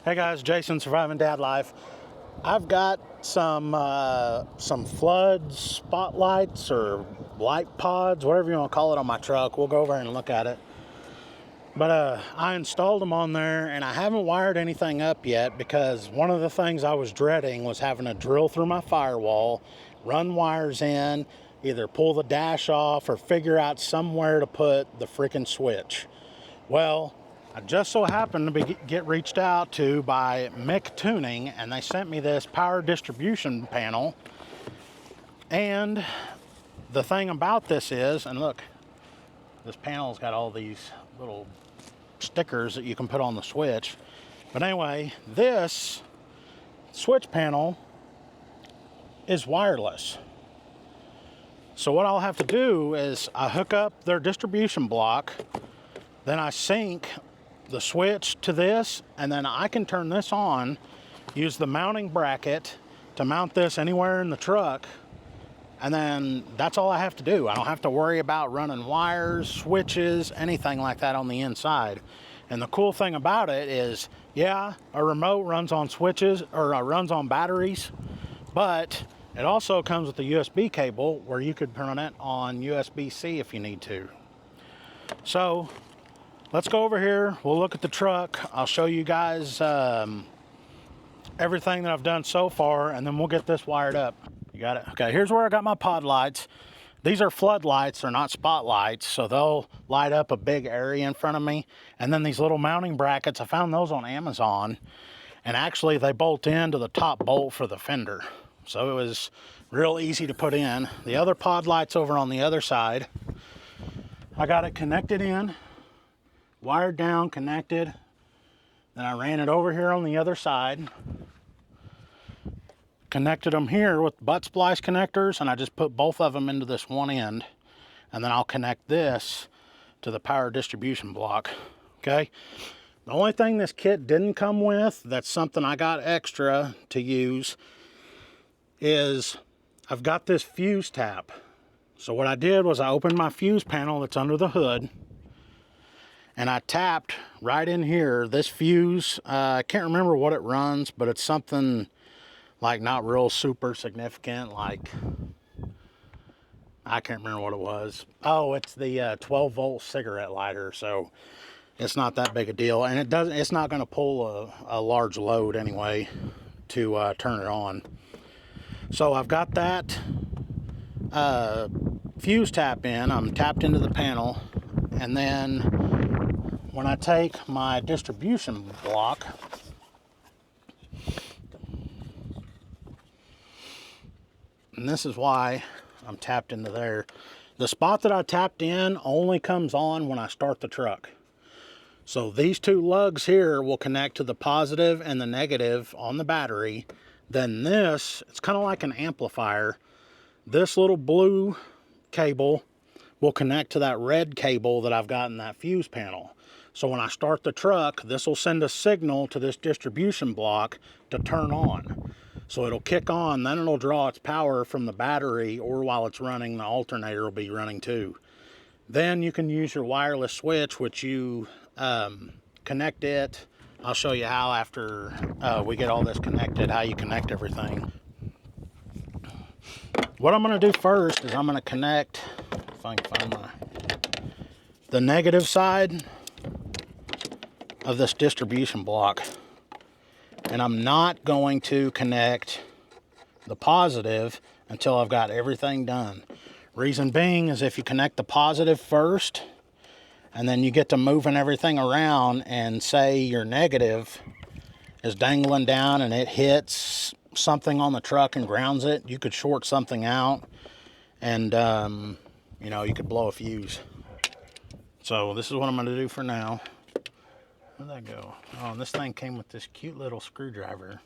Hey guys, Jason, Surviving Dad Life. I've got some flood spotlights or light pods, whatever you want to call it, on my truck. We'll go over and look at it. But I installed them on there, and I haven't wired anything up yet because one of the things I was dreading was having to drill through my firewall, run wires in, either pull the dash off or figure out somewhere to put the freaking switch. Well, I just so happened to get reached out to by Mictuning, and they sent me this power distribution panel. And the thing about this is, and look, this panel's got all these little stickers that you can put on the switch. But anyway, this switch panel is wireless. So what I'll have to do is I hook up their distribution block, then I sync the switch to this, and then I can turn this on, use the mounting bracket to mount this anywhere in the truck, and then that's all I have to do. I don't have to worry about running wires, switches, anything like that on the inside. And the cool thing about it is, yeah, a remote runs on switches or runs on batteries, but it also comes with a USB cable where you could run it on USB-C if you need to. So let's go over here. We'll look at the truck. I'll show you guys everything that I've done so far, and then we'll get this wired up. You got it? Okay, here's where I got my pod lights. These are floodlights, they're not spotlights, so they'll light up a big area in front of me. And then these little mounting brackets, I found those on Amazon, and actually they bolt into the top bolt for the fender. So it was real easy to put in. The other pod lights over on the other side, I got it connected in, wired down, connected. Then I ran it over here on the other side, connected them here with butt splice connectors, and I just put both of them into this one end, and then I'll connect this to the power distribution block. Okay, the only thing this kit didn't come with, that's something I got extra to use, is I've got this fuse tap. So what I did was I opened my fuse panel that's under the hood, and I tapped right in here. This fuse, I can't remember what it runs, but it's something like not real super significant. Like, I can't remember what it was. Oh, it's the 12 volt cigarette lighter. So it's not that big a deal. And it's not going to pull a large load anyway to turn it on. So I've got that fuse tap in. I'm tapped into the panel. And then when I take my distribution block, and this is why I'm tapped into there. The spot that I tapped in only comes on when I start the truck. So these two lugs here will connect to the positive and the negative on the battery. Then this, it's kind of like an amplifier. This little blue cable will connect to that red cable that I've got in that fuse panel. So when I start the truck, this will send a signal to this distribution block to turn on. So it'll kick on, then it'll draw its power from the battery, or while it's running, the alternator will be running too. Then you can use your wireless switch, which you connect it. I'll show you how after we get all this connected, how you connect everything. What I'm going to do first is I'm going to connect, if I can find the negative side of this distribution block. And I'm not going to connect the positive until I've got everything done. Reason being is if you connect the positive first, and then you get to moving everything around, and say your negative is dangling down and it hits something on the truck and grounds it, you could short something out, and you know, you could blow a fuse. So this is what I'm going to do for now. Where'd that go? Oh, and this thing came with this cute little screwdriver.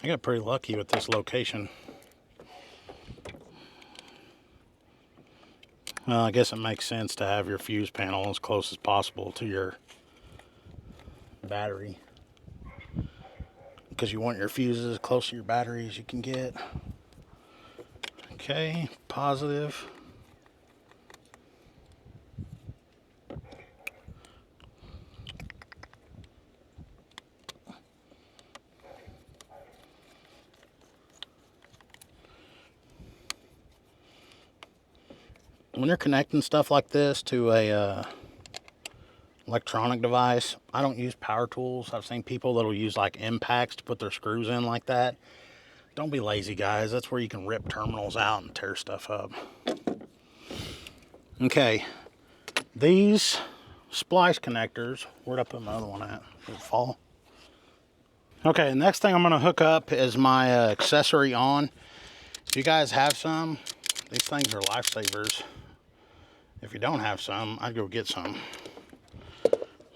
I got pretty lucky with this location. Well, I guess it makes sense to have your fuse panel as close as possible to your battery. because you want your fuses as close to your battery as you can get. Okay, positive. When you're connecting stuff like this to a electronic device, I don't use power tools. I've seen people that'll use like impacts to put their screws in like that. Don't be lazy, guys. That's where you can rip terminals out and tear stuff up. Okay, these splice connectors, where'd I put my other one at? Did it fall? Okay, the next thing I'm gonna hook up is my accessory on. If you guys have some, these things are lifesavers. If you don't have some, I'd go get some.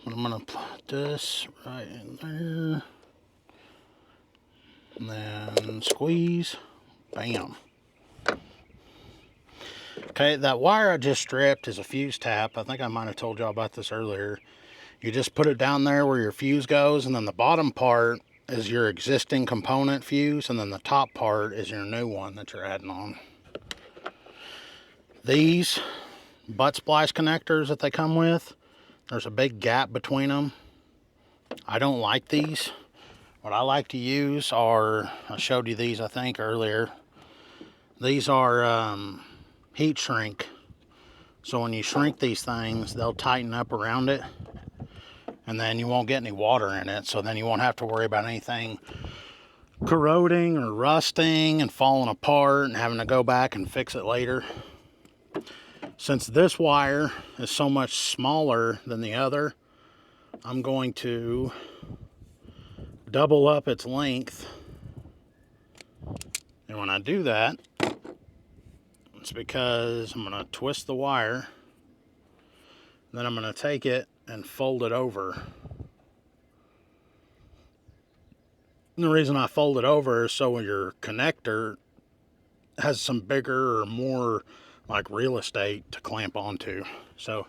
I'm gonna put this right in there. And then squeeze, bam. Okay, that wire I just stripped is a fuse tap. I think I might have told y'all about this earlier. You just put it down there where your fuse goes, and then the bottom part is your existing component fuse, and then the top part is your new one that you're adding on. These butt splice connectors that they come with, there's a big gap between them. I don't like these. What I like to use are, I showed you these I think earlier. These are heat shrink. So when you shrink these things, they'll tighten up around it, and then you won't get any water in it. So then you won't have to worry about anything corroding or rusting and falling apart and having to go back and fix it later. Since this wire is so much smaller than the other, I'm going to double up its length. And when I do that, it's because I'm going to twist the wire, then I'm going to take it and fold it over. And the reason I fold it over is so your connector has some bigger or more like real estate to clamp onto. So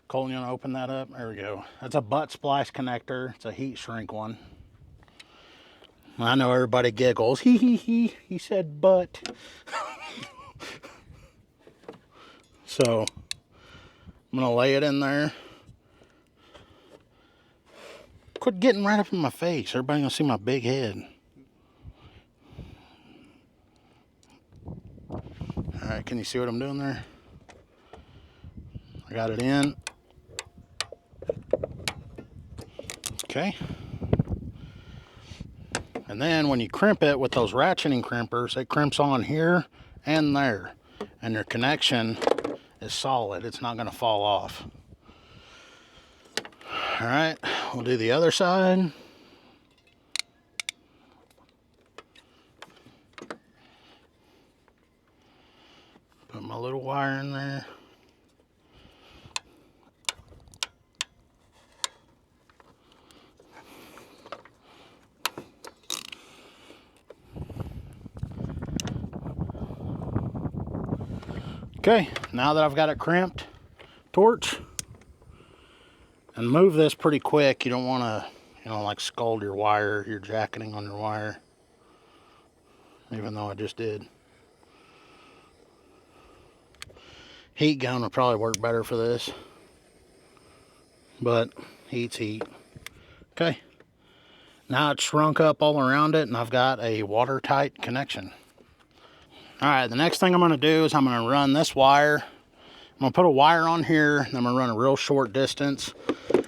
Colton, you want to open that up? There we go. That's a butt splice connector. It's a heat shrink one. I know everybody giggles. He said butt. So I'm gonna lay it in there. Quit getting right up in my face. Everybody gonna see my big head. All right, can you see what I'm doing there? I got it in. Okay. And then when you crimp it with those ratcheting crimpers, it crimps on here and there. And your connection is solid. It's not going to fall off. All right, we'll do the other side. Put my little wire in there. Okay, now that I've got it crimped, torch, and move this pretty quick. You don't want to, like scald your wire. You're jacketing on your wire, even though I just did. Heat gun would probably work better for this, but heat's heat. Okay, now it's shrunk up all around it, and I've got a watertight connection. All right, the next thing I'm going to do is I'm going to run this wire. I'm going to put a wire on here, and I'm going to run a real short distance. And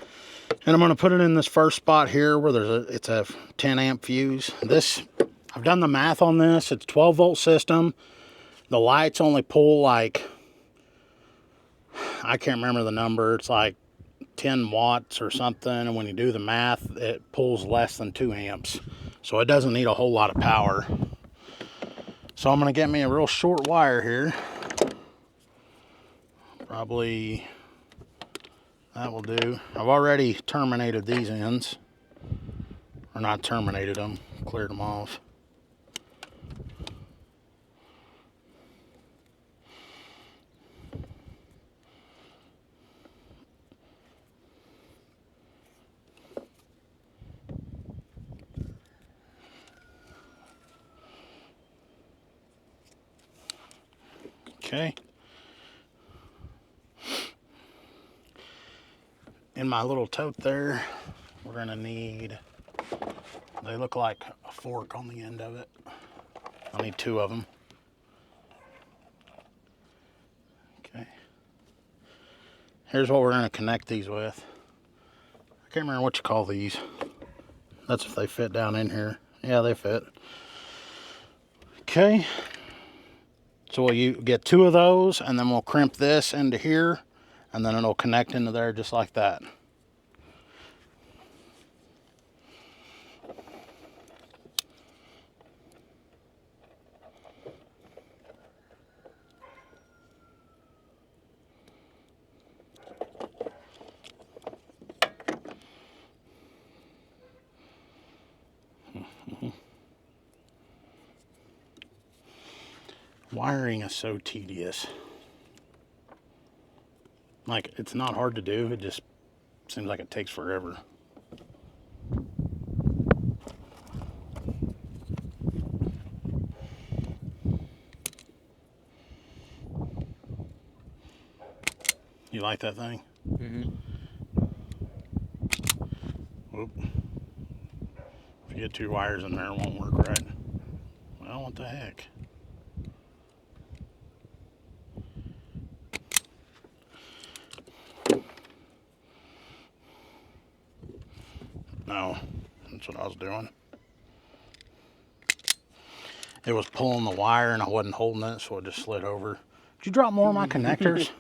I'm going to put it in this first spot here where it's a 10 amp fuse. I've done the math on this. It's a 12 volt system. The lights only pull like, I can't remember the number. It's like 10 watts or something. And when you do the math, it pulls less than 2 amps. So it doesn't need a whole lot of power. So I'm going to get me a real short wire here. Probably that will do. I've already terminated these ends. Or not terminated them, cleared them off. Okay. In my little tote there, we're gonna need, they look like a fork on the end of it. I'll need 2 of them. Okay. Here's what we're gonna connect these with. I can't remember what you call these. That's if they fit down in here. Yeah, they fit. Okay. So we'll get 2 of those, and then we'll crimp this into here, and then it'll connect into there just like that. Wiring is so tedious. Like, it's not hard to do, it just seems like it takes forever. You like that thing? Mm-hmm. Whoop. If you get 2 wires in there, it won't work right. Well, what the heck? No, that's what I was doing. It was pulling the wire and I wasn't holding it, so it just slid over. Did you drop more of my connectors?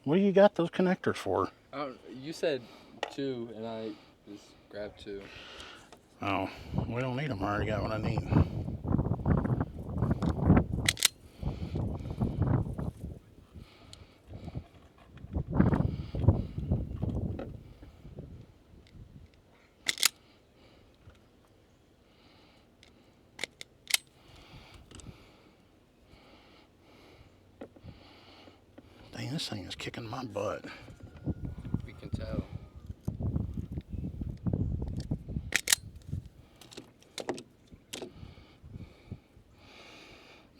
What do you got those connectors for? You said 2, and I just grabbed 2. Oh, we don't need them. I already got what I need. Dang, this thing is kicking my butt. We can tell.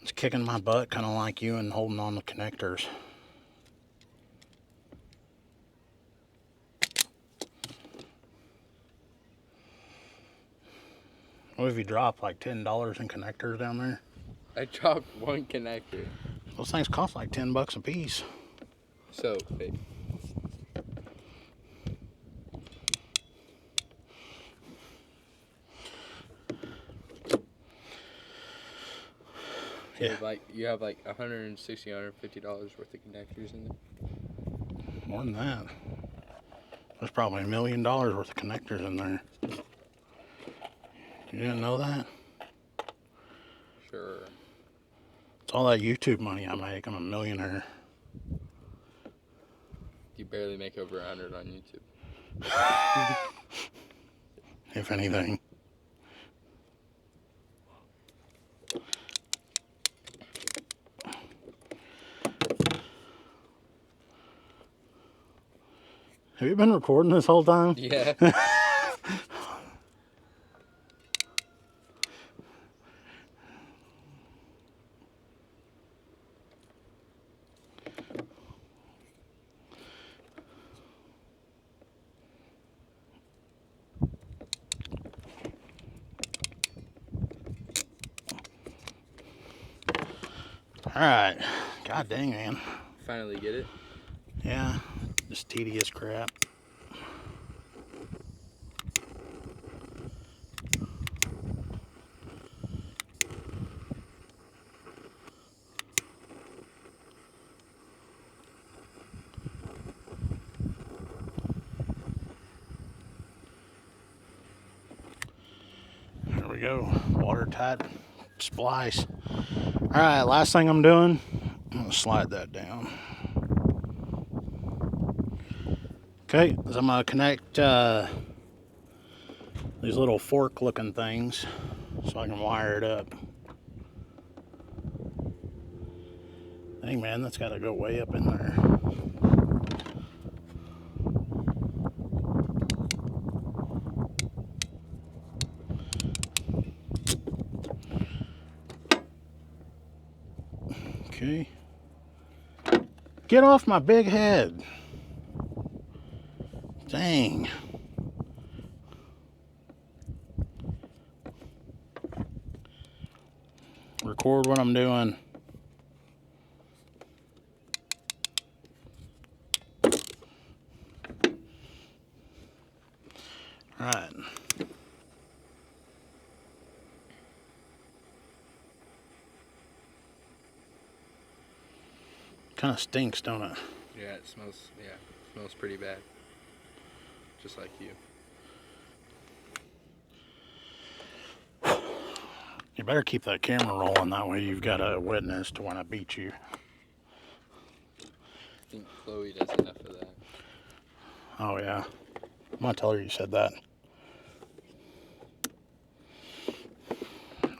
It's kicking my butt, kind of like you, and holding on the connectors. What if you drop like $10 in connectors down there? I dropped 1 connector. Those things cost like $10 a piece. So big. Yeah. You have like $160, $150 worth of connectors in there. More than that. There's probably $1 million worth of connectors in there. You didn't know that? Sure. It's all that YouTube money I make. I'm a millionaire. You barely make over 100 on YouTube. If anything. Have you been recording this whole time? Yeah. Alright. God dang, man. Finally get it. Yeah. Just tedious crap. There we go. Watertight splice. Alright, last thing I'm doing, I'm going to slide that down. Okay, so I'm going to connect these little fork looking things so I can wire it up. Dang, man, that's got to go way up in there. Okay. Get off my big head. Dang. Record what I'm doing. All right. Kind of stinks, don't it? Yeah, it smells. Yeah, it smells pretty bad. Just like you. You better keep that camera rolling. That way you've got a witness to when I beat you. I think Chloe does enough of that. Oh, yeah. I'm going to tell her you said that.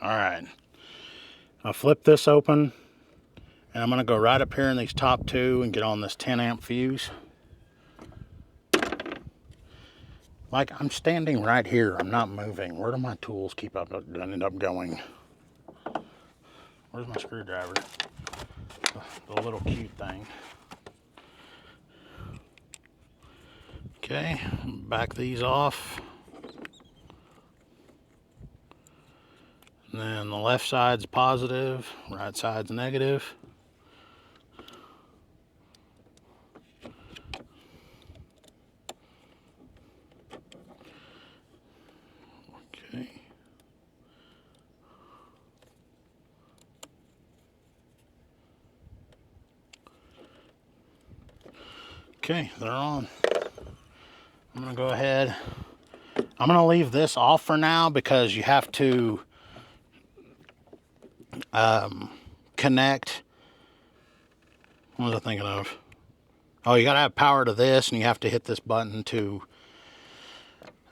All right. I'll flip this open. And I'm going to go right up here in these top two and get on this 10 amp fuse. Like, I'm standing right here. I'm not moving. Where do my tools end up going? Where's my screwdriver? The little cute thing. Okay, back these off. And then the left side's positive, right side's negative. Okay. Okay, they're on. I'm gonna go ahead. I'm gonna leave this off for now because you have to connect. What was I thinking of? Oh, you gotta have power to this, and you have to hit this button to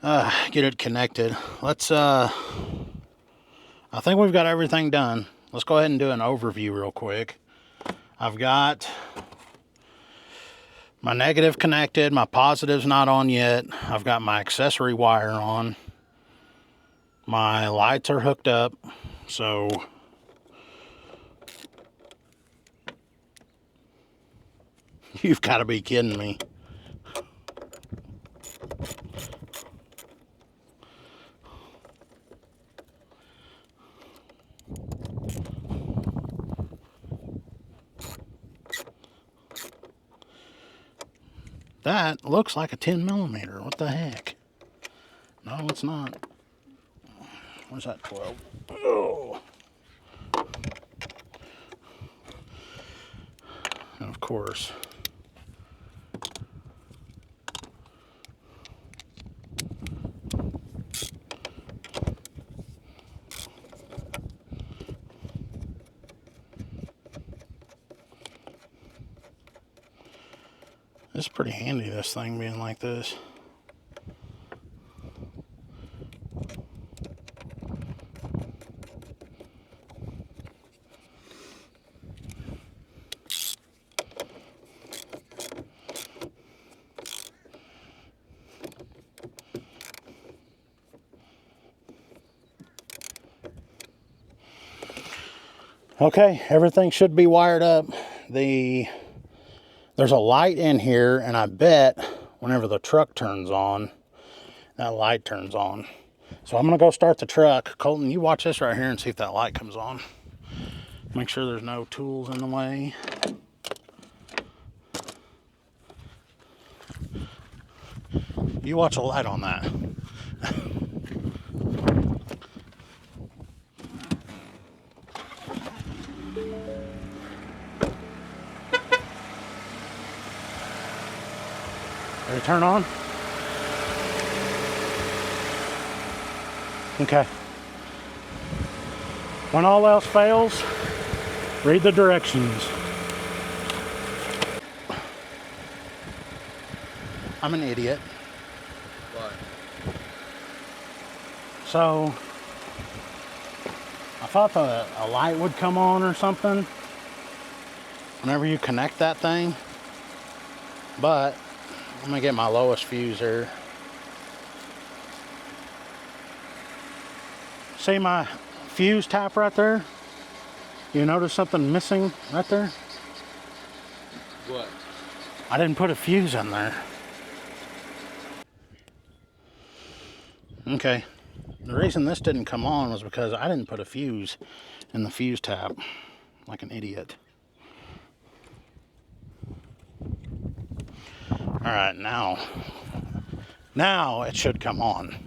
get it connected. Let's. I think we've got everything done. Let's go ahead and do an overview real quick. I've got my negative connected, my positive's not on yet. I've got my accessory wire on. My lights are hooked up, so you've got to be kidding me. That looks like a 10 millimeter. What the heck? No, it's not. Where's that 12? Oh. And of course, it's pretty handy, this thing being like this. Okay, everything should be wired up. There's a light in here, and I bet whenever the truck turns on, that light turns on. So I'm gonna go start the truck. Colton, you watch this right here and see if that light comes on. Make sure there's no tools in the way. You watch a light on that. Did it turn on? Okay. When all else fails, read the directions. I'm an idiot. Why? So, I thought a light would come on or something whenever you connect that thing, but I'm gonna get my lowest fuse here. See my fuse tap right there? You notice something missing right there? What? I didn't put a fuse in there. Okay. The reason this didn't come on was because I didn't put a fuse in the fuse tab, like an idiot. Alright, now it should come on.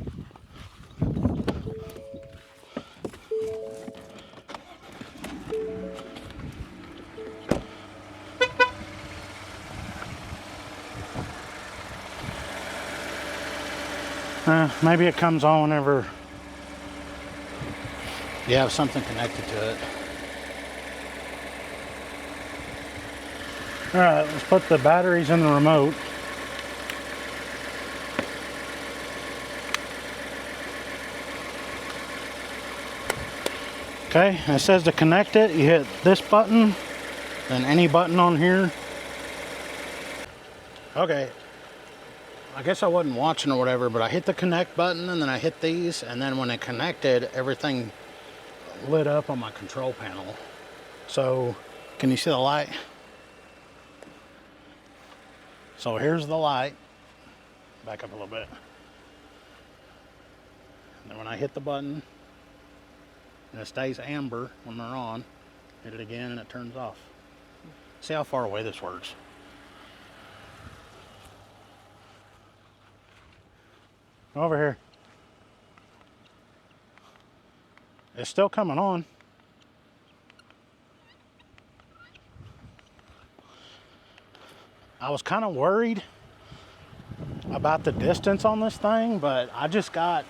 Maybe it comes on whenever you have something connected to it. Alright, let's put the batteries in the remote. Okay, it says to connect it, you hit this button, then any button on here. Okay, I guess I wasn't watching or whatever, but I hit the connect button and then I hit these, and then when it connected, everything lit up on my control panel. So, can you see the light? So here's the light. Back up a little bit. And then when I hit the button, and it stays amber when they're on, hit it again and it turns off. See how far away this works. Over here. It's still coming on. I was kind of worried about the distance on this thing, but I just got,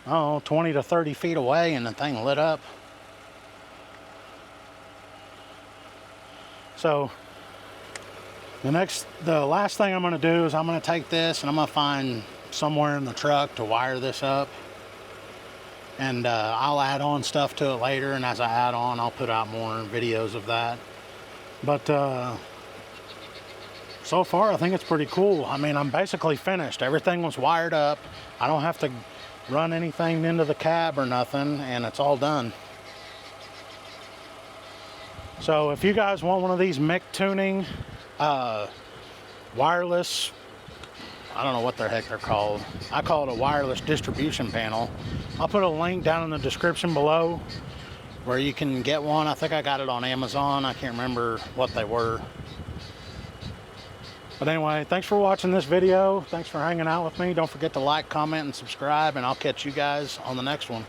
oh, 20 to 30 feet away and the thing lit up. So the last thing I'm going to do is I'm going to take this and I'm going to find somewhere in the truck to wire this up, and I'll add on stuff to it later, and as I add on I'll put out more videos of that. But so far I think it's pretty cool. I mean, I'm basically finished. Everything was wired up. I don't have to run anything into the cab or nothing, and it's all done. So if you guys want one of these Mictuning wireless, I don't know what the heck they're called. I call it a wireless distribution panel. I'll put a link down in the description below where you can get one. I think I got it on Amazon. I can't remember what they were. But anyway, thanks for watching this video. Thanks for hanging out with me. Don't forget to like, comment, and subscribe, and I'll catch you guys on the next one.